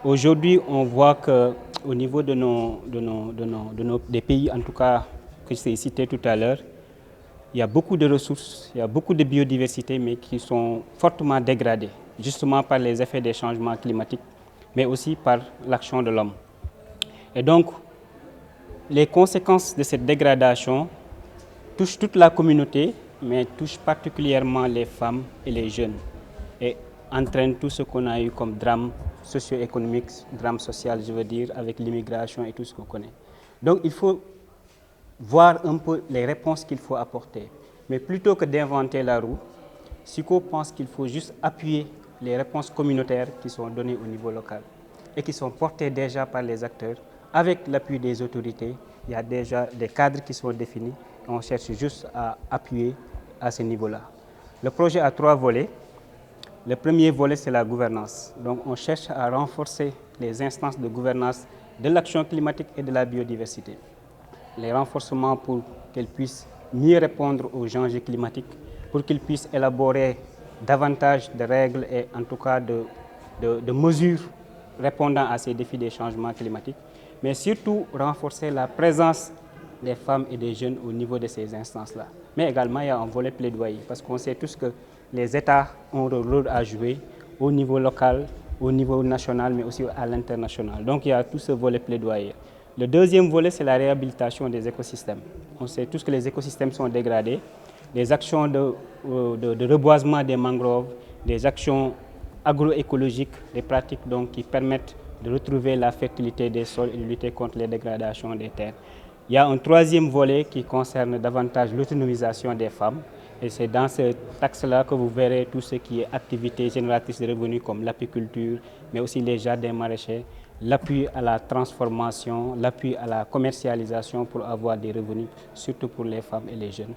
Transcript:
Aujourd'hui, on voit qu'au niveau des pays, en tout cas, que j'ai cité tout à l'heure, il y a beaucoup de ressources, il y a beaucoup de biodiversité, mais qui sont fortement dégradées, justement par les effets des changements climatiques, mais aussi par l'action de l'homme. Et donc, les conséquences de cette dégradation touchent toute la communauté, mais touchent particulièrement les femmes et les jeunes, et entraînent tout ce qu'on a eu comme drame socio-économique, drame social, je veux dire, avec l'immigration et tout ce qu'on connaît. Donc, il faut voir un peu les réponses qu'il faut apporter. Mais plutôt que d'inventer la roue, SICO pense qu'il faut juste appuyer les réponses communautaires qui sont données au niveau local et qui sont portées déjà par les acteurs. Avec l'appui des autorités, il y a déjà des cadres qui sont définis et on cherche juste à appuyer à ce niveau-là. Le projet a 3 volets. Le premier volet, c'est la gouvernance. Donc, on cherche à renforcer les instances de gouvernance de l'action climatique et de la biodiversité. Les renforcements pour qu'elles puissent mieux répondre aux enjeux climatiques, pour qu'ils puissent élaborer davantage de règles et en tout cas de mesures répondant à ces défis des changements climatiques, mais surtout renforcer la présence des femmes et des jeunes au niveau de ces instances-là. Mais également, il y a un volet plaidoyer, parce qu'on sait tous que les États ont un rôle à jouer au niveau local, au niveau national, mais aussi à l'international. Donc il y a tout ce volet plaidoyer. Le deuxième volet, c'est la réhabilitation des écosystèmes. On sait tous que les écosystèmes sont dégradés. Les actions de reboisement des mangroves, des actions agroécologiques, des pratiques donc, qui permettent de retrouver la fertilité des sols et de lutter contre les dégradations des terres. Il y a un troisième volet qui concerne davantage l'autonomisation des femmes. Et c'est dans ce axe-là que vous verrez tout ce qui est activités génératrices de revenus comme l'apiculture, mais aussi les jardins maraîchers, l'appui à la transformation, l'appui à la commercialisation pour avoir des revenus, surtout pour les femmes et les jeunes.